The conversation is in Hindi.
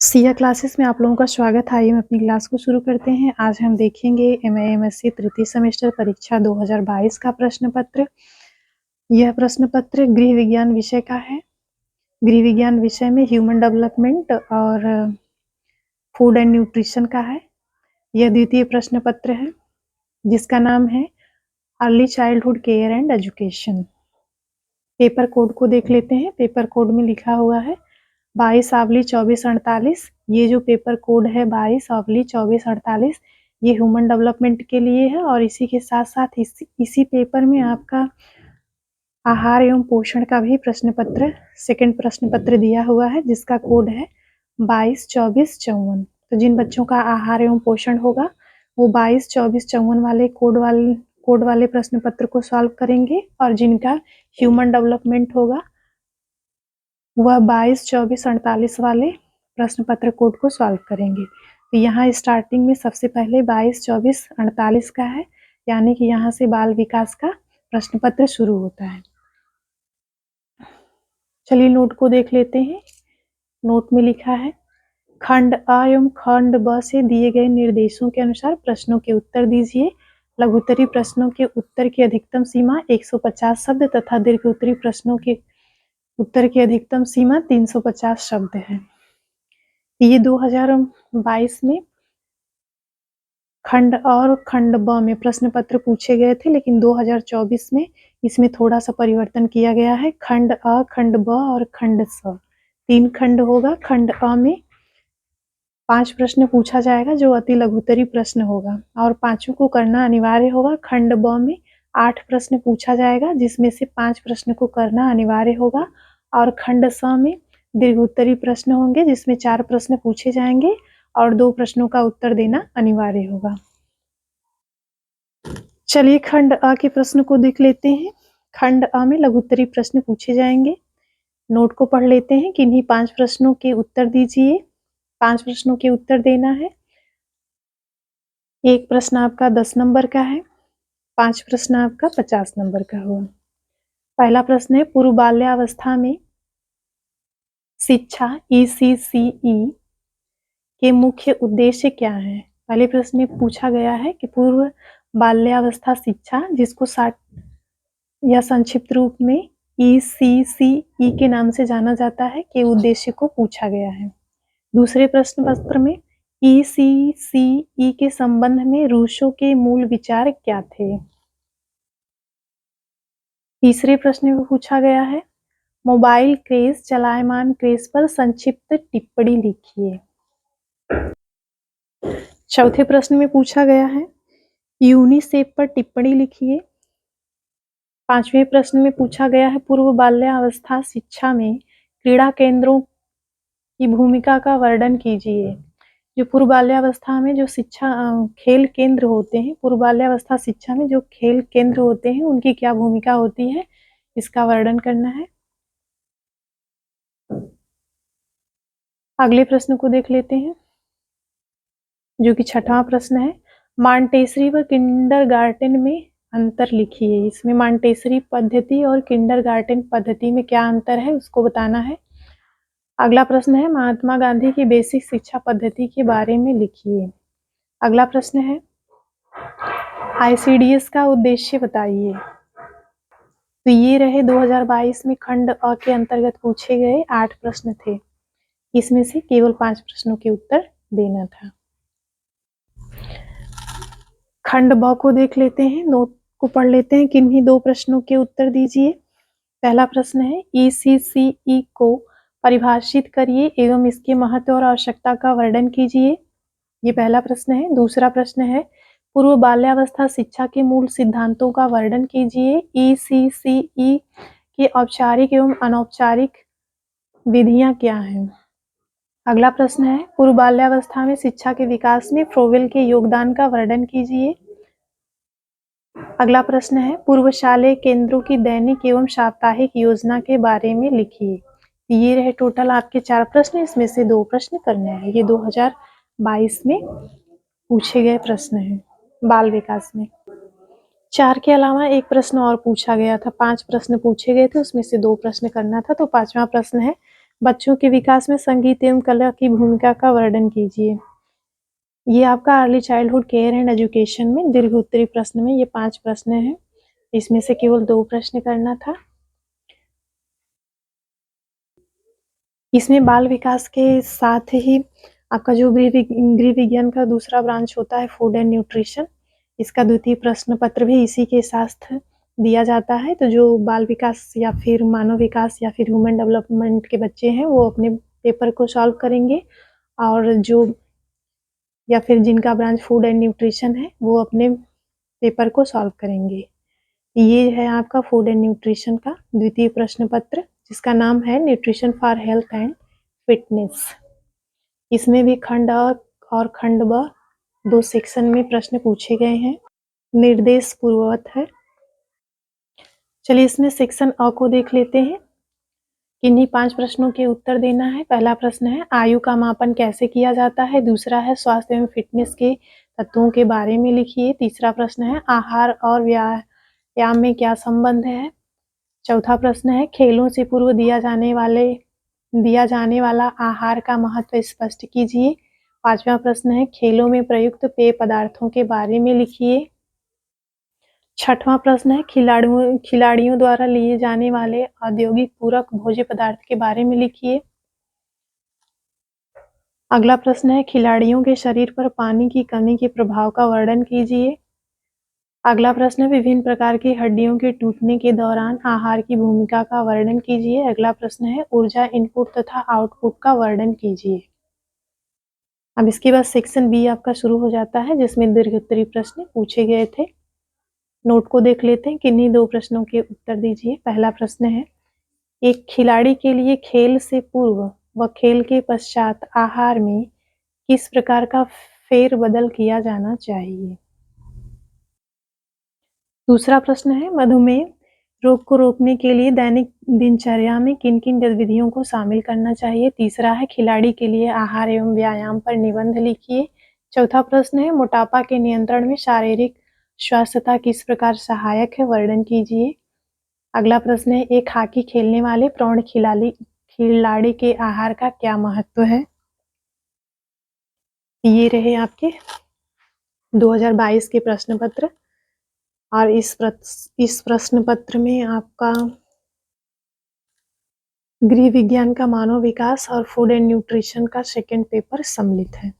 सिया क्लासेस में आप लोगों का स्वागत है। आइए हम अपनी क्लास को शुरू करते हैं। आज हम देखेंगे MA/MSc तृतीय सेमेस्टर परीक्षा 2022 का प्रश्न पत्र। यह प्रश्न पत्र गृह विज्ञान विषय का है। गृह विज्ञान विषय में ह्यूमन डेवलपमेंट और फूड एंड न्यूट्रिशन का है। यह द्वितीय प्रश्न पत्र है जिसका नाम है early childhood care and education. Paper code को देख लेते हैं। पेपर कोड में लिखा हुआ है 22/2448। ये जो पेपर कोड है 22/2448 ये ह्यूमन डेवलपमेंट के लिए है और इसी के साथ साथ इसी पेपर में आपका आहार एवं पोषण का भी प्रश्न पत्र सेकंड प्रश्न पत्र दिया हुआ है जिसका कोड है 22/2454। तो जिन बच्चों का आहार एवं पोषण होगा वो 22/2454 वाले कोड वाले प्रश्न पत्र को सॉल्व करेंगे और जिनका ह्यूमन डेवलपमेंट होगा वह 22/2448 वाले प्रश्न पत्र कोड को सॉल्व करेंगे। तो यहाँ स्टार्टिंग में सबसे पहले 22/2448 का है, यानी कि यहाँ से बाल विकास का प्रश्न पत्र शुरू होता है। चलिए नोट को देख लेते हैं। नोट में लिखा है खंड अ एवं खंड ब से दिए गए निर्देशों के अनुसार प्रश्नों के उत्तर दीजिए। लघुत्तरी प्रश्नों के उत्तर की अधिकतम सीमा 150 शब्द तथा दीर्घोत्तरी प्रश्नों के उत्तर की अधिकतम सीमा 350 शब्द है। ये 2022 में खंड और खंड ब में प्रश्न पत्र पूछे गए थे, लेकिन 2024 में इसमें थोड़ा सा परिवर्तन किया गया है। खंड अ, खंड ब और खंड स 3 खंड होगा। खंड अ में 5 प्रश्न पूछा जाएगा जो अति लघुत्तरी प्रश्न होगा और पांचों को करना अनिवार्य होगा। खंड ब में 8 प्रश्न पूछा जाएगा जिसमें से 5 प्रश्न को करना अनिवार्य होगा और खंड स में दीर्घोत्तरी प्रश्न होंगे जिसमें 4 प्रश्न पूछे जाएंगे और 2 प्रश्नों का उत्तर देना अनिवार्य होगा। चलिए खंड अ के प्रश्न को देख लेते हैं। खंड अ में लघुत्तरी प्रश्न पूछे जाएंगे। नोट को पढ़ लेते हैं। किन्हीं 5 प्रश्नों के उत्तर दीजिए। 5 प्रश्नों के उत्तर देना है। एक प्रश्न आपका 10 नंबर का है, 5 प्रश्न आपका 50 नंबर का होगा। पहला प्रश्न है पूर्व बाल्यावस्था में शिक्षा ECCE के मुख्य उद्देश्य क्या है। पहले प्रश्न में पूछा गया है कि पूर्व बाल्यावस्था शिक्षा, जिसको या संक्षिप्त रूप में ECCE के नाम से जाना जाता है, के उद्देश्य को पूछा गया है। दूसरे प्रश्न पत्र में ECCE के संबंध में रूसो के मूल विचार क्या थे। तीसरे प्रश्न में पूछा गया है मोबाइल क्रेज चलायमान क्रेज पर संक्षिप्त टिप्पणी लिखिए। चौथे प्रश्न में पूछा गया है यूनिसेफ पर टिप्पणी लिखिए। पांचवें प्रश्न में पूछा गया है पूर्व बाल्यावस्था शिक्षा में क्रीड़ा केंद्रों की भूमिका का वर्णन कीजिए। जो पूर्व बाल्यावस्था में जो शिक्षा खेल केंद्र होते हैं, पूर्व बाल्यावस्था शिक्षा में जो खेल केंद्र होते हैं उनकी क्या भूमिका होती है, इसका वर्णन करना है। अगले प्रश्न को देख लेते हैं जो कि छठवां प्रश्न है मॉन्टेसरी व किंडरगार्टन में अंतर लिखिए। इसमें मॉन्टेसरी पद्धति और किंडरगार्टन पद्धति में क्या अंतर है उसको बताना है। अगला प्रश्न है महात्मा गांधी की बेसिक शिक्षा पद्धति के बारे में लिखिए। अगला प्रश्न है ICDS का उद्देश्य बताइए। तो ये रहे 2022 में खंड अ के अंतर्गत पूछे गए 8 प्रश्न थे। इसमें से केवल 5 प्रश्नों के उत्तर देना था। खंड ब को देख लेते हैं। नोट को पढ़ लेते हैं। किन्हीं 2 प्रश्नों के उत्तर दीजिए। पहला प्रश्न है ECCE को परिभाषित करिए एवं इसके महत्व और आवश्यकता का वर्णन कीजिए। ये पहला प्रश्न है। दूसरा प्रश्न है पूर्व बाल्यावस्था शिक्षा के मूल सिद्धांतों का वर्णन कीजिए। ECCE के औपचारिक एवं अनौपचारिक विधियां क्या हैं। अगला प्रश्न है पूर्व बाल्यावस्था में शिक्षा के विकास में फ्रोवेल के योगदान का वर्णन कीजिए। अगला प्रश्न है पूर्व शालेय केंद्रों की दैनिक एवं साप्ताहिक योजना के बारे में लिखिए। ये रहे टोटल आपके 4 प्रश्न। इसमें से 2 प्रश्न करने हैं। ये 2022 में पूछे गए प्रश्न हैं बाल विकास में। 4 के अलावा 1 प्रश्न और पूछा गया था। 5 प्रश्न पूछे गए थे, उसमें से 2 प्रश्न करना था। तो 5वां प्रश्न है बच्चों के विकास में संगीत एवं कला की भूमिका का वर्णन कीजिए। ये आपका early childhood care and education में दीर्घ उत्तरी प्रश्न में ये 5 प्रश्न हैं। इसमें से केवल 2 प्रश्न करना था। इसमें बाल विकास के साथ ही आपका जो गृह विज्ञान का दूसरा ब्रांच होता है फूड एंड न्यूट्रिशन, इसका द्वितीय प्रश्न पत्र भी इसी के साथ दिया जाता है। तो जो बाल विकास या फिर मानव विकास या फिर ह्यूमन डेवलपमेंट के बच्चे हैं वो अपने पेपर को सॉल्व करेंगे, और जो या फिर जिनका ब्रांच फूड एंड न्यूट्रिशन है वो अपने पेपर को सॉल्व करेंगे। ये है आपका फूड एंड न्यूट्रिशन का द्वितीय प्रश्न पत्र, जिसका नाम है nutrition for health and fitness. इसमें भी खंड अ और खंड ब 2 सेक्शन में प्रश्न पूछे गए हैं, निर्देश पूर्ववत है। चलिए इसमें सेक्शन अ को देख लेते हैं। किन्हीं 5 प्रश्नों के उत्तर देना है। पहला प्रश्न है आयु का मापन कैसे किया जाता है। दूसरा है स्वास्थ्य एवं फिटनेस के तत्वों के बारे में लिखिए। तीसरा प्रश्न है आहार और व्यायाम में क्या संबंध है। चौथा प्रश्न है खेलों से पूर्व दिया जाने वाला आहार का महत्व स्पष्ट कीजिए। पांचवा प्रश्न है खेलों में प्रयुक्त पेय पदार्थों के बारे में लिखिए। छठवां प्रश्न है खिलाड़ियों द्वारा लिए जाने वाले औद्योगिक पूरक भोज्य पदार्थ के बारे में लिखिए। अगला प्रश्न है खिलाड़ियों के शरीर पर पानी की कमी के प्रभाव का वर्णन कीजिए। अगला प्रश्न है विभिन्न प्रकार की हड्डियों के टूटने के दौरान आहार की भूमिका का वर्णन कीजिए। अगला प्रश्न है ऊर्जा इनपुट तथा आउटपुट का वर्णन कीजिए। अब इसके बाद सेक्शन बी आपका शुरू हो जाता है, जिसमें दीर्घ उत्तरी प्रश्न पूछे गए थे। नोट को देख लेते हैं, किन्हीं 2 प्रश्नों के उत्तर दीजिए। पहला प्रश्न है एक खिलाड़ी के लिए खेल से पूर्व व खेल के पश्चात आहार में किस प्रकार का फेरबदल किया जाना चाहिए। दूसरा प्रश्न है मधुमेह रोग को रोकने के लिए दैनिक दिनचर्या में किन किन गतिविधियों को शामिल करना चाहिए। तीसरा है खिलाड़ी के लिए आहार एवं व्यायाम पर निबंध लिखिए। चौथा प्रश्न है मोटापा के नियंत्रण में शारीरिक स्वास्थ्यता किस प्रकार सहायक है, वर्णन कीजिए। अगला प्रश्न है एक हॉकी खेलने वाले प्रौढ़ खिलाड़ी के आहार का क्या महत्व है। ये रहे आपके 2022 के प्रश्न पत्र, और इस प्रश्न पत्र में आपका गृह विज्ञान का मानव विकास और फूड एंड न्यूट्रिशन का सेकंड पेपर सम्मिलित है।